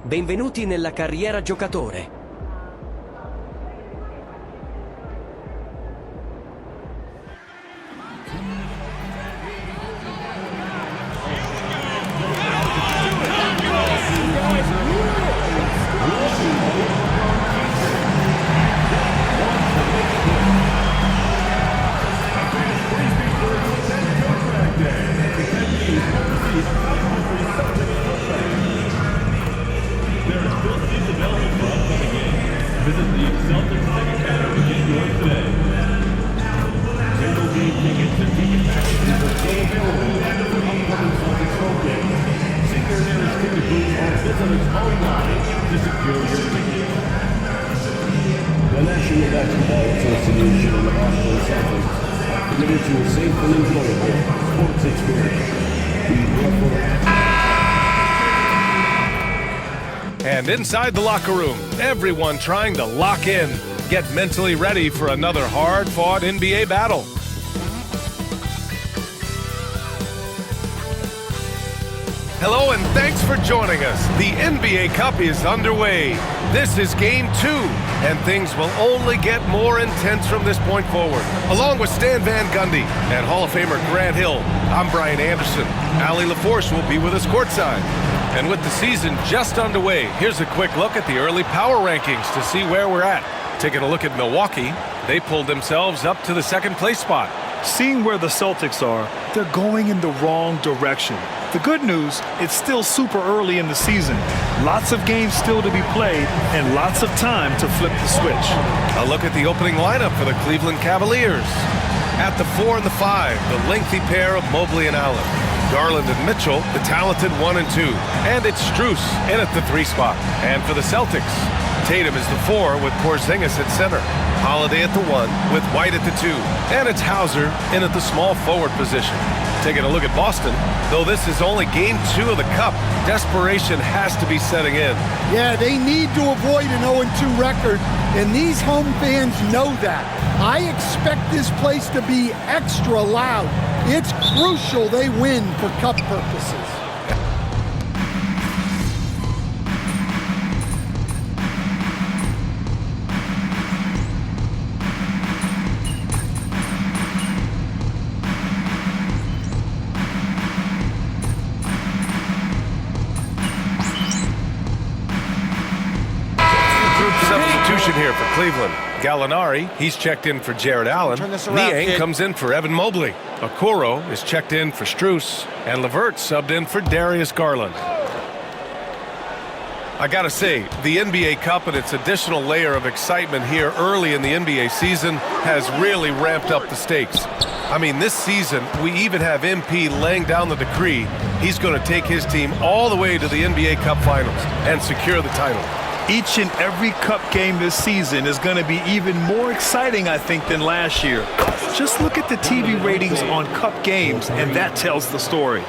Benvenuti nella carriera giocatore. Visit the Celtics second banner to get yours today. Single game tickets and ticket packages are still available for upcoming Celtics home games. See your nearest ticket booth or visit us online to secure your tickets. The National Basketball Association and the Boston Celtics are committed to a safe and enjoyable sports experience. We therefore And inside the locker room, everyone trying to lock in, get mentally ready for another hard-fought NBA battle. Hello and thanks for joining us. The NBA Cup is underway. This is Game 2, and things will only get more intense from this point forward. Along with Stan Van Gundy and Hall of Famer Grant Hill, I'm Brian Anderson. Allie LaForce will be with us courtside. And with the season just underway, here's a quick look at the early power rankings to see where we're at. Taking a look at Milwaukee, they pulled themselves up to the second place spot. Seeing where the Celtics are, they're going in the wrong direction. The good news, it's still super early in the season. Lots of games still to be played and lots of time to flip the switch. A look at the opening lineup for the Cleveland Cavaliers. At the 4 and the 5, the lengthy pair of Mobley and Allen. Garland and Mitchell, the talented 1 and 2. And it's Strus in at the 3 spot. And for the Celtics, Tatum is the 4 with Porzingis at center. Holiday at the 1 with White at the 2. And it's Hauser in at the small forward position. Taking a look at Boston, though this is only Game 2 of the Cup, desperation has to be setting in. Yeah, they need to avoid an 0-2 record, and these home fans know that. I expect this place to be extra loud. It's crucial they win for Cup purposes. Substitution here for Cleveland. Gallinari, he's checked in for Jared Allen. Niang comes in for Evan Mobley. Okoro is checked in for Strus. And LeVert subbed in for Darius Garland. I gotta say, the NBA Cup and its additional layer of excitement here early in the NBA season has really ramped up the stakes. I mean, this season, we even have MP laying down the decree. He's going to take his team all the way to the NBA Cup Finals and secure the title. Each and every Cup game this season is going to be even more exciting, I think, than last year. Just look at the TV ratings on Cup games, and that tells the story.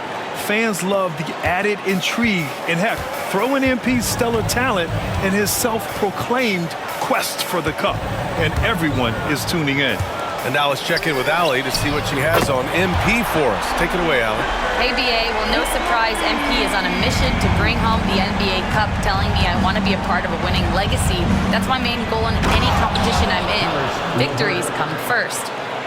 Fans love the added intrigue, and heck, throw in MP's stellar talent and his self-proclaimed quest for the Cup, and everyone is tuning in. And now let's check in with Allie to see what she has on MP for us. Take it away, Allie. Hey, BA. Well, no surprise, MP is on a mission to bring home the NBA Cup, telling me I want to be a part of a winning legacy. That's my main goal in any competition I'm in. Victories come first.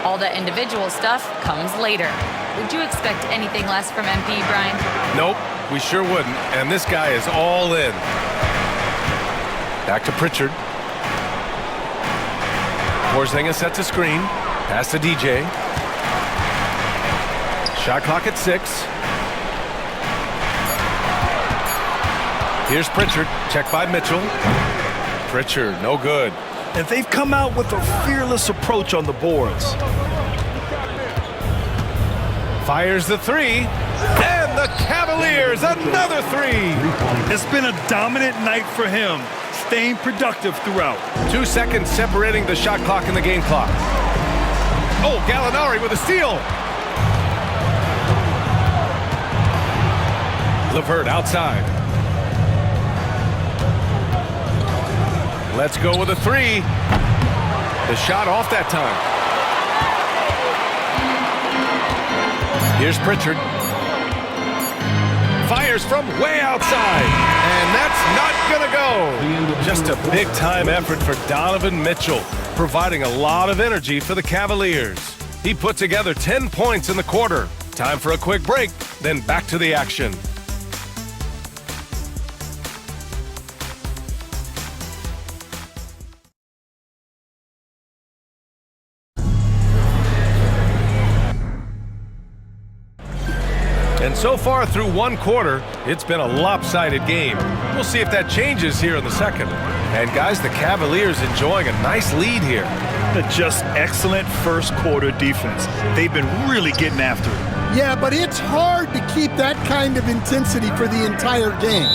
All the individual stuff comes later. Would you expect anything less from MP, Brian? Nope, we sure wouldn't. And this guy is all in. Back to Pritchard. Porzingis sets a screen. Pass to DJ. Shot clock at 6. Here's Pritchard. Check by Mitchell. Pritchard, no good. And they've come out with a fearless approach on the boards. Fires the 3. And the Cavaliers, another 3. It's been a dominant night for him, staying productive throughout. 2 seconds separating the shot clock and the game clock. Oh, Gallinari with a steal. LeVert outside. Let's go with a 3. The shot off that time. Here's Pritchard. Fires fires from way outside. And that's not gonna go. Just a big-time effort for Donovan Mitchell, providing a lot of energy for the Cavaliers. He put together 10 points in the quarter. Time for a quick break, then back to the action. And so far through one quarter, it's been a lopsided game. We'll see if that changes here in the second. And guys, the Cavaliers enjoying a nice lead here. Just excellent first quarter defense. They've been really getting after it. Yeah, but it's hard to keep that kind of intensity for the entire game.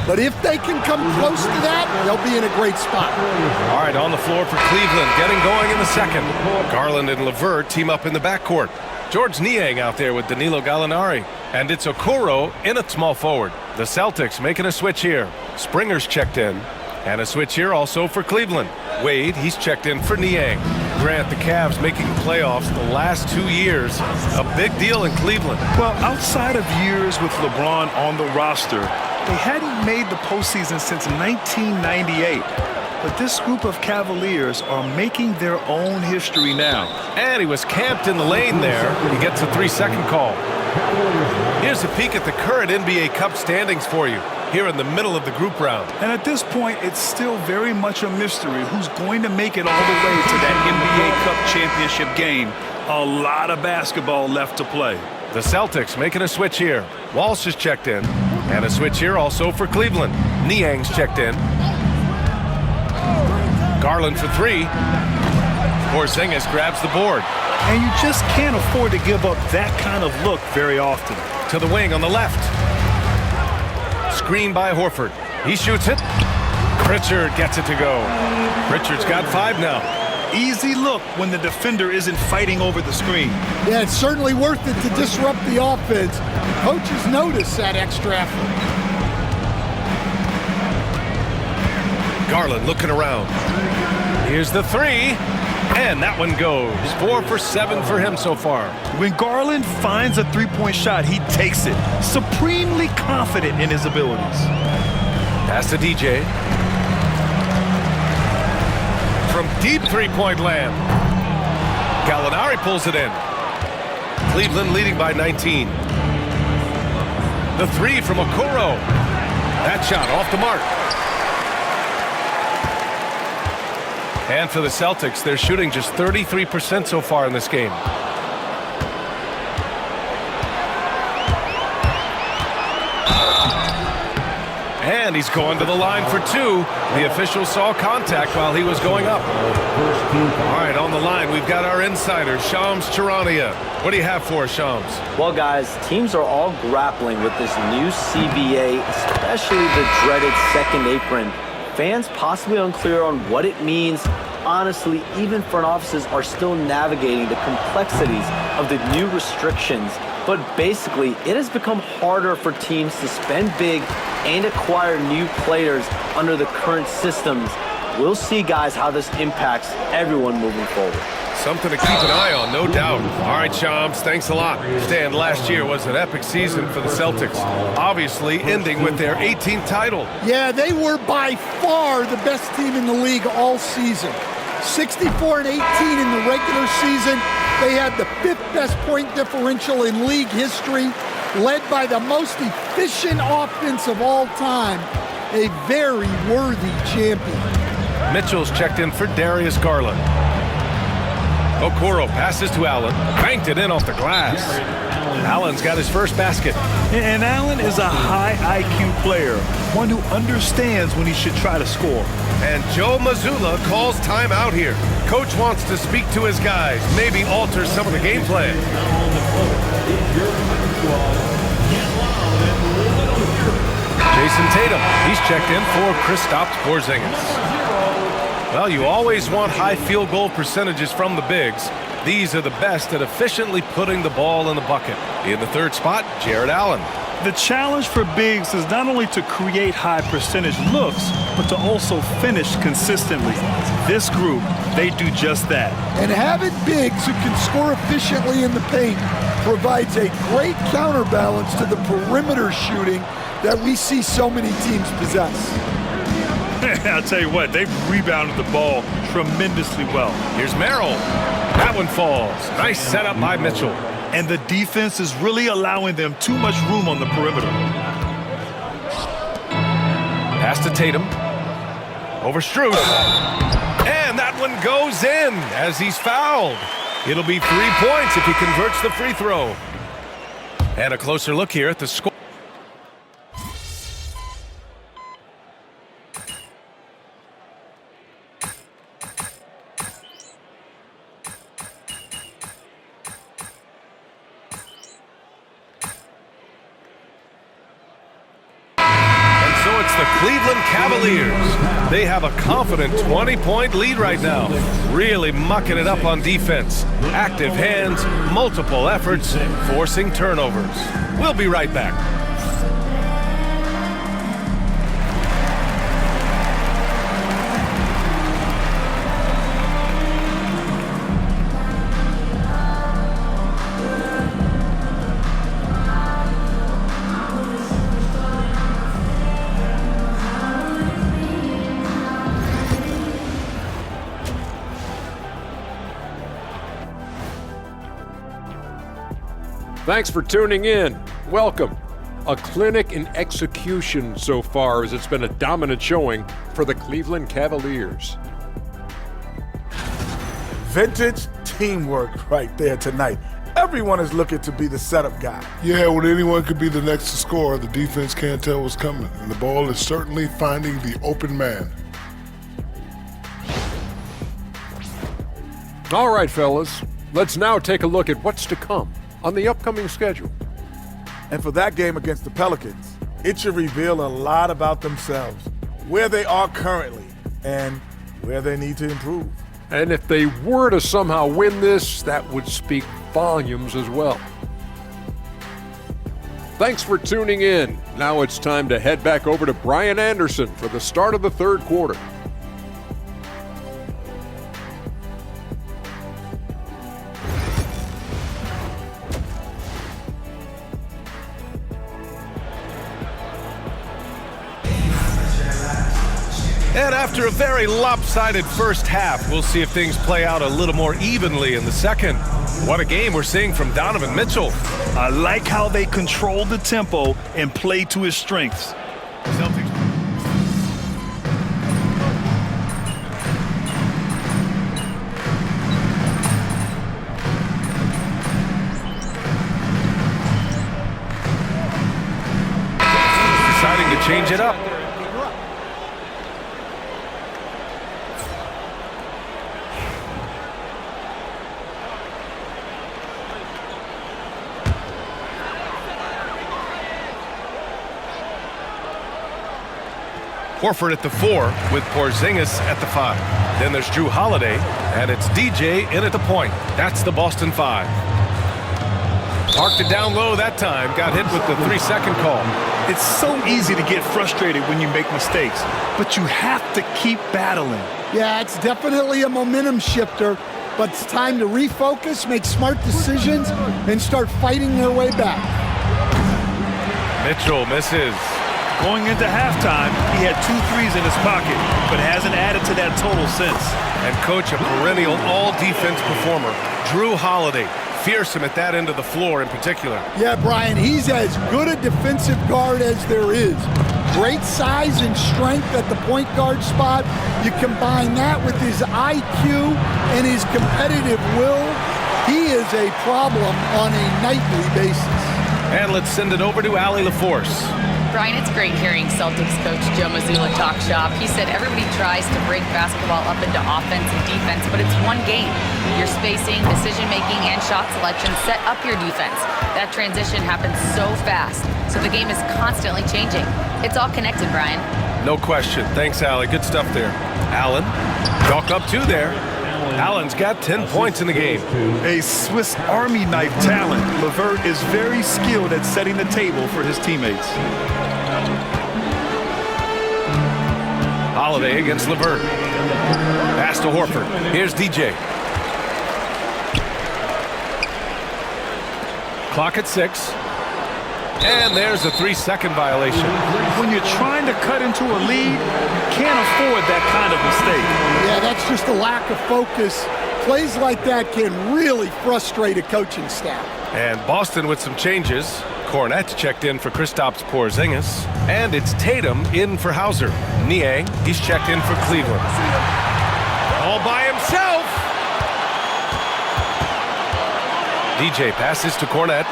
But if they can come close to that, they'll be in a great spot. All right, on the floor for Cleveland, getting going in the second. Garland and LeVert team up in the backcourt. George Niang out there with Danilo Gallinari. And it's Okoro in at small forward. The Celtics making a switch here. Springer's checked in. And a switch here also for Cleveland. Wade, he's checked in for Niang. Grant, the Cavs making playoffs the last 2 years. A big deal in Cleveland. Well, outside of years with LeBron on the roster, they hadn't made the postseason since 1998. But this group of Cavaliers are making their own history now. And he was camped in the lane there. He gets a 3-second call. Here's a peek at the current NBA Cup standings for you, here in the middle of the group round. And at this point, it's still very much a mystery who's going to make it all the way to that NBA Cup championship game. A lot of basketball left to play. The Celtics making a switch here. Walsh is checked in. And a switch here also for Cleveland. Niang's checked in. Garland for three. Porzingis grabs the board. And you just can't afford to give up that kind of look very often. To the wing on the left. Screen by Horford. He shoots it. Pritchard gets it to go. Pritchard's got 5 now. Easy look when the defender isn't fighting over the screen. Yeah, it's certainly worth it to disrupt the offense. Coaches notice that extra effort. Garland looking around. Here's the 3. And that one goes. 4 for 7 for him so far. When Garland finds a three-point shot, he takes it. Supremely confident in his abilities. Pass to DJ. From deep three-point land. Gallinari pulls it in. Cleveland leading by 19. The 3 from Okoro. That shot off the mark. And for the Celtics, they're shooting just 33% so far in this game. And he's going to the line for 2. The official saw contact while he was going up. All right, on the line, we've got our insider, Shams Charania. What do you have for us, Shams? Well, guys, teams are all grappling with this new CBA, especially the dreaded second apron. Fans possibly unclear on what it means. Honestly, even front offices are still navigating the complexities of the new restrictions. But basically, it has become harder for teams to spend big and acquire new players under the current systems. We'll see, guys, how this impacts everyone moving forward. Something to keep an eye on, no doubt. All right, Shams, thanks a lot. Stan, last year was an epic season for the Celtics, obviously ending with their 18th title. Yeah, they were by far the best team in the league all season. 64-18 in the regular season. They had the 5th best point differential in league history, led by the most efficient offense of all time. A very worthy champion. Mitchell's checked in for Darius Garland. Okoro passes to Allen, banked it in off the glass. Allen's got his first basket. And Allen is a high IQ player, one who understands when he should try to score. And Joe Mazzulla calls timeout here. Coach wants to speak to his guys, maybe alter some of the game plan. Jason Tatum, he's checked in for Kristaps Porzingis. Well, you always want high field goal percentages from the bigs. These are the best at efficiently putting the ball in the bucket. In the 3rd spot, Jared Allen. The challenge for bigs is not only to create high percentage looks, but to also finish consistently. This group, they do just that. And having bigs who can score efficiently in the paint provides a great counterbalance to the perimeter shooting that we see so many teams possess. I'll tell you what, they've rebounded the ball tremendously well. Here's Merrill. That one falls. Nice setup by Mitchell. And the defense is really allowing them too much room on the perimeter. Pass to Tatum. Over Strus. And that one goes in as he's fouled. It'll be 3 points if he converts the free throw. And a closer look here at the score. The Cleveland Cavaliers. They have a confident 20-point lead right now. Really mucking it up on defense. Active hands, multiple efforts, forcing turnovers. We'll be right back. Thanks for tuning in. Welcome. A clinic in execution so far, as it's been a dominant showing for the Cleveland Cavaliers. Vintage teamwork right there tonight. Everyone is looking to be the setup guy. Yeah, when anyone could be the next to score, the defense can't tell what's coming, and the ball is certainly finding the open man. All right, fellas. Let's now take a look at what's to come on the upcoming schedule. And for that game against the Pelicans, it should reveal a lot about themselves, where they are currently, and where they need to improve. And if they were to somehow win this, that would speak volumes as well. Thanks for tuning in. Now it's time to head back over to Brian Anderson for the start of the third quarter. And after a very lopsided first half, we'll see if things play out a little more evenly in the second. What a game we're seeing from Donovan Mitchell. I like how they control the tempo and play to his strengths. Celtics. Deciding to change it up. Horford at the 4 with Porzingis at the 5. Then there's Drew Holiday, and it's DJ in at the point. That's the Boston 5. Parked it down low that time, got hit with the 3-second call. It's so easy to get frustrated when you make mistakes, but you have to keep battling. Yeah, it's definitely a momentum shifter, but it's time to refocus, make smart decisions, and start fighting their way back. Mitchell misses. Going into halftime, he had 2 threes in his pocket, but hasn't added to that total since. And coach, a perennial all-defense performer, Drew Holiday. Fearsome at that end of the floor in particular. Yeah, Brian, he's as good a defensive guard as there is. Great size and strength at the point guard spot. You combine that with his IQ and his competitive will, he is a problem on a nightly basis. And let's send it over to Allie LaForce. Brian, it's great hearing Celtics coach Joe Mazzulla talk shop. He said everybody tries to break basketball up into offense and defense, but it's one game. Your spacing, decision-making, and shot selection set up your defense. That transition happens so fast, so the game is constantly changing. It's all connected, Brian. No question. Thanks, Allie. Good stuff there. Allen, chalk up 2 there. Allen's got 10 points in the game. A Swiss Army knife talent, LeVert is very skilled at setting the table for his teammates. Holiday against LeVert. Pass to Horford. Here's DJ. Clock at 6. And there's a 3-second violation. When you're trying to cut into a lead, you can't afford that kind of mistake. Yeah, that's just a lack of focus. Plays like that can really frustrate a coaching staff. And Boston with some changes. Cornette checked in for Kristaps Porzingis. And it's Tatum in for Hauser. Niang, he's checked in for Cleveland. All by himself. DJ passes to Cornette.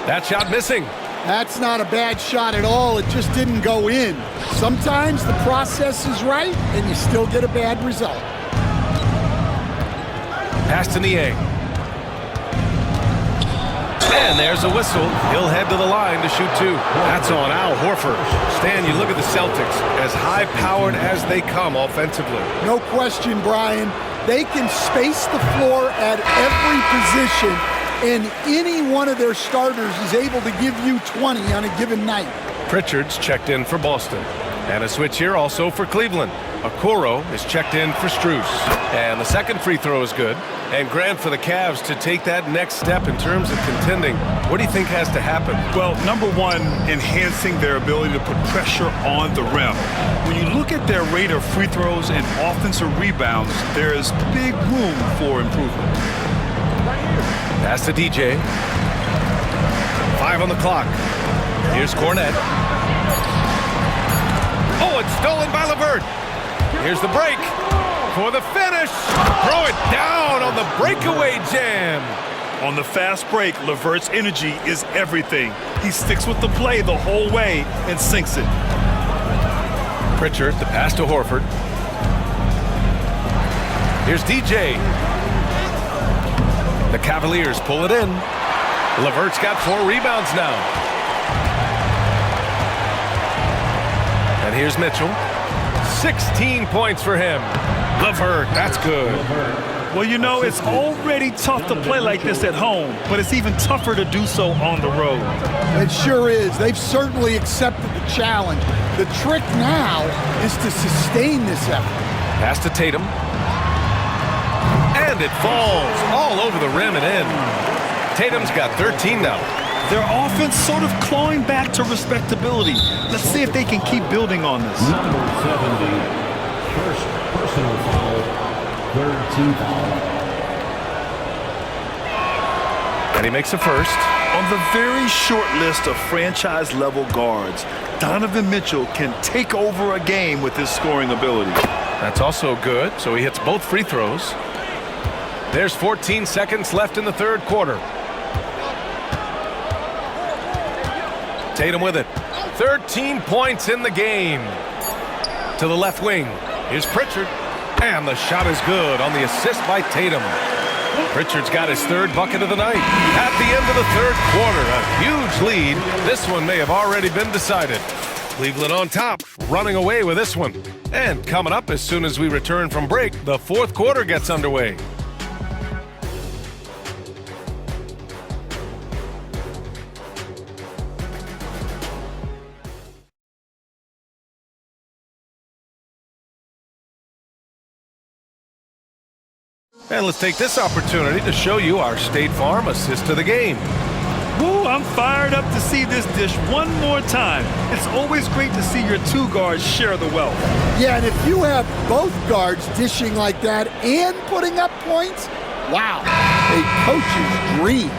That shot missing. That's not a bad shot at all. It just didn't go in. Sometimes the process is right, and you still get a bad result. Pass to Niang. And there's a whistle. He'll head to the line to shoot 2. That's on Al Horford. Stan, you look at the Celtics, as high-powered as they come offensively. No question, Brian. They can space the floor at every position, and any one of their starters is able to give you 20 on a given night. Pritchard's checked in for Boston. And a switch here also for Cleveland. Okoro is checked in for Strus. And the second free throw is good. And Grant, for the Cavs to take that next step in terms of contending, what do you think has to happen? Well, number one, enhancing their ability to put pressure on the rim. When you look at their rate of free throws and offensive rebounds, there is big room for improvement. Pass to DJ. 5 on the clock. Here's Cornette. Oh, it's stolen by LeVert. Here's the break for the finish. Throw it down on the breakaway jam. On the fast break, LeVert's energy is everything. He sticks with the play the whole way and sinks it. Pritchard, the pass to Horford. Here's DJ. The Cavaliers pull it in. LeVert's got 4 rebounds now. And here's Mitchell. 16 points for him. LeVert, that's good. Well, you know, it's already tough to play like this at home, but it's even tougher to do so on the road. It sure is. They've certainly accepted the challenge. The trick now is to sustain this effort. Pass to Tatum. And it falls all over the rim and in. Tatum's got 13 now. Their offense sort of clawing back to respectability. Let's see if they can keep building on this. Number 70, first personal foul, third team foul. And he makes a first. On the very short list of franchise-level guards, Donovan Mitchell can take over a game with his scoring ability. That's also good, so he hits both free throws. There's 14 seconds left in the third quarter. Tatum with it. 13 points in the game. To the left wing. Here's Pritchard. And the shot is good on the assist by Tatum. Pritchard's got his 3rd bucket of the night. At the end of the 3rd quarter, a huge lead. This one may have already been decided. Cleveland on top, running away with this one. And coming up as soon as we return from break, the 4th quarter gets underway. And let's take this opportunity to show you our State Farm assist to the game. Woo, I'm fired up to see this dish one more time. It's always great to see your 2 guards share the wealth. Yeah, and if you have both guards dishing like that and putting up points, wow, a coach's dream.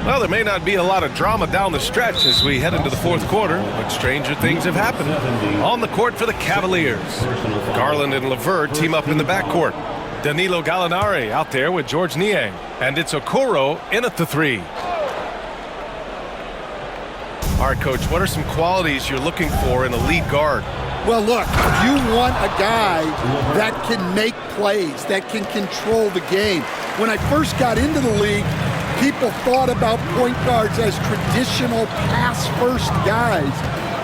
Well, there may not be a lot of drama down the stretch as we head into the 4th quarter, but stranger things have happened. On the court for the Cavaliers, Garland and LeVert team up in the backcourt. Danilo Gallinari out there with George Niang, and it's Okoro in at the 3. All right, Coach, what are some qualities you're looking for in a lead guard? Well, look, you want a guy that can make plays, that can control the game. When I first got into the league, people thought about point guards as traditional pass-first guys,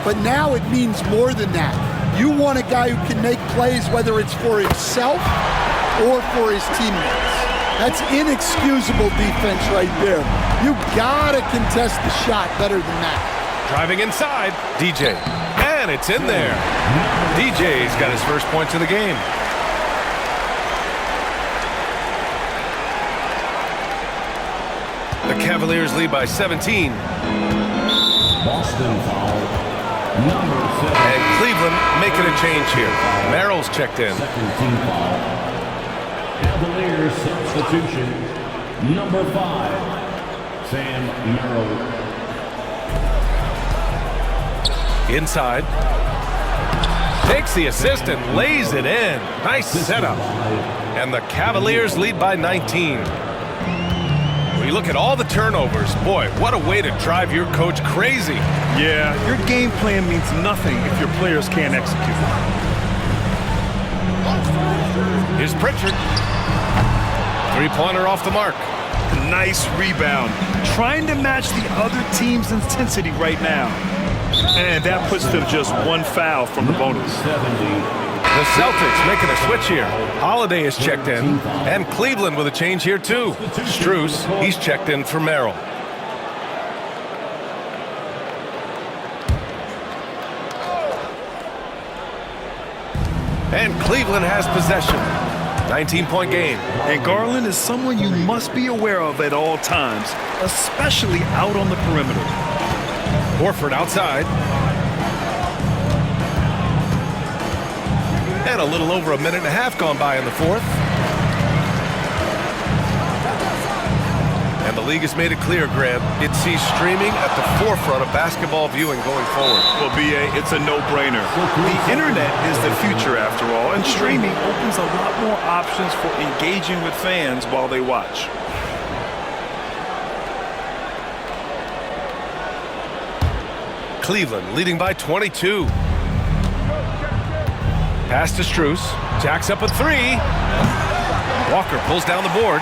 but now it means more than that. You want a guy who can make plays, whether it's for himself or for his teammates. That's inexcusable defense right there. You gotta contest the shot better than that. Driving inside, DJ, and it's in there. DJ's got his first points of the game. The Cavaliers lead by 17. Boston foul. Number 7. And Cleveland making a change here. Merrill's checked in. Second team foul. Cavaliers substitution. Number 5. Sam Merrill. Inside. Takes the assist and lays it in. Nice setup. And the Cavaliers lead by 19. When you look at all the turnovers, boy, what a way to drive your coach crazy. Yeah, your game plan means nothing if your players can't execute. Here's Pritchard. Three-pointer off the mark. Nice rebound. Trying to match the other team's intensity right now. And that puts them just one foul from the bonus. 70. The Celtics making a switch here. Holiday is checked in. And Cleveland with a change here too. Strus, he's checked in for Merrill. And Cleveland has possession. 19-point game. And Garland is someone you must be aware of at all times, especially out on the perimeter. Horford outside. And a little over a minute and a half gone by in the fourth. And the league has made it clear, Grant, it sees streaming at the forefront of basketball viewing going forward. Well, B.A., it's a no-brainer. The internet is the future, after all, and streaming opens a lot more options for engaging with fans while they watch. Cleveland leading by 22. Pass to Strus. Jacks up a three. Walker pulls down the board.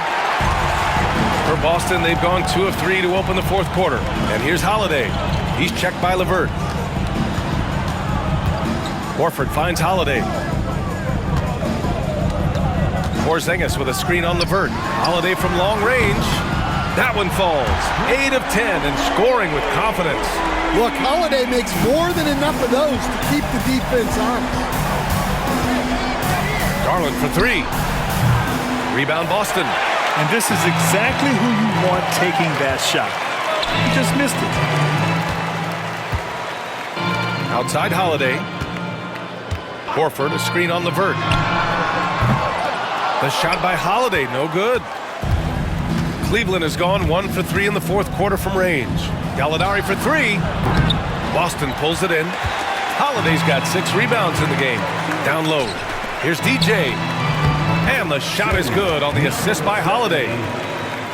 For Boston, they've gone 2 of 3 to open the fourth quarter. And here's Holiday. He's checked by LeVert. Horford finds Holiday. Porzingis with a screen on LeVert. Holiday from long range. That one falls. 8 of 10 and scoring with confidence. Look, Holiday makes more than enough of those to keep the defense honest. Garland for 3. Rebound Boston. And this is exactly who you want taking that shot. He just missed it. Outside Holiday. Horford, a screen on LeVert. The shot by Holiday, no good. Cleveland has gone 1 for 3 in the fourth quarter from range. Gallinari for 3. Boston pulls it in. Holiday's got 6 rebounds in the game. Down low. Here's DJ. And the shot is good on the assist by Holiday.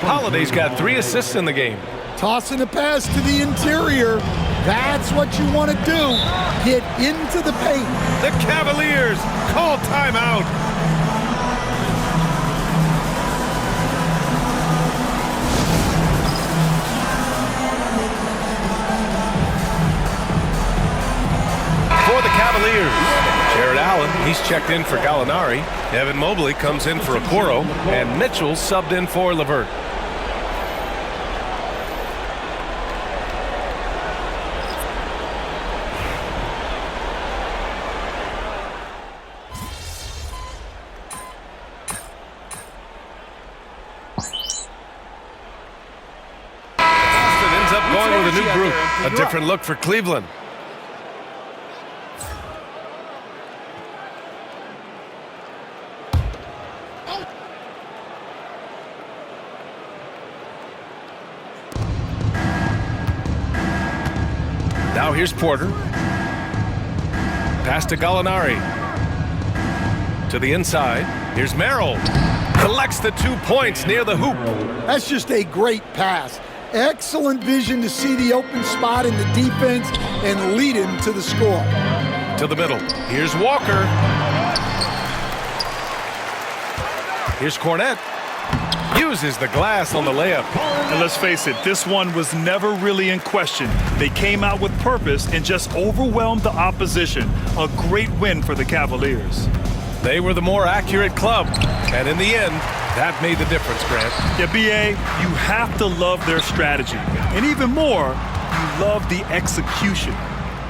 Holiday's got 3 assists in the game. Tossing a pass to the interior. That's what you want to do. Get into the paint. The Cavaliers call timeout. For the Cavaliers, Jared Allen, he's checked in for Gallinari. Evan Mobley comes in for Okoro, and Mitchell subbed in for LeVert. Boston ends up going with a new group, a different look for Cleveland. Now here's Porter. Pass to Gallinari. To the inside. Here's Merrill. Collects the 2 points near the hoop. That's just a great pass. Excellent vision to see the open spot in the defense and lead him to the score. To the middle. Here's Walker. Here's Cornette. Uses the glass on the layup. And let's face it, this one was never really in question. They came out with purpose and just overwhelmed the opposition. A great win for the Cavaliers. They were the more accurate club. And in the end, that made the difference, Grant. Yeah, B.A., you have to love their strategy. And even more, you love the execution.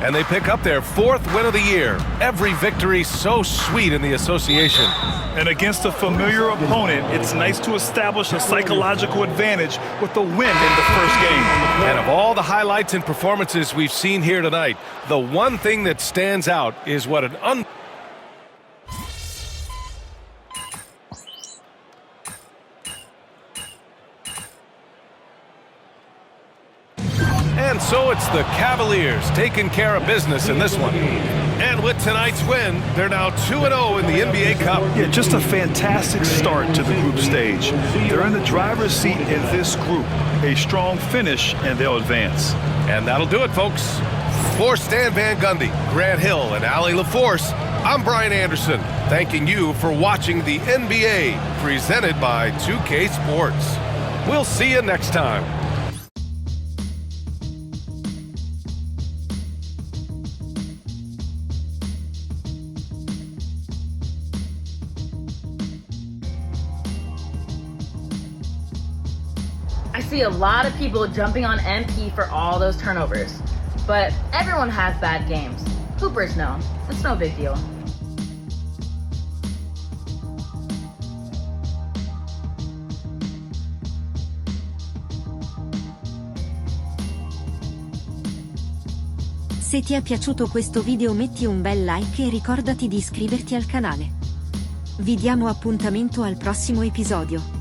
and they pick up their 4th win of the year. Every victory so sweet in the association. And against a familiar opponent, it's nice to establish a psychological advantage with the win in the first game. And of all the highlights and performances we've seen here tonight, the one thing that stands out is what an And so it's the Cavaliers taking care of business in this one. And with tonight's win, they're now 2-0 in the NBA Cup. Yeah, just a fantastic start to the group stage. They're in the driver's seat in this group. A strong finish, and they'll advance. And that'll do it, folks. For Stan Van Gundy, Grant Hill, and Allie LaForce, I'm Brian Anderson, thanking you for watching the NBA, presented by 2K Sports. We'll see you next time. I see a lot of people jumping on MP for all those turnovers, but everyone has bad games. Hoopers know. It's no big deal. Se ti è piaciuto questo video metti un bel like e ricordati di iscriverti al canale. Vi diamo appuntamento al prossimo episodio.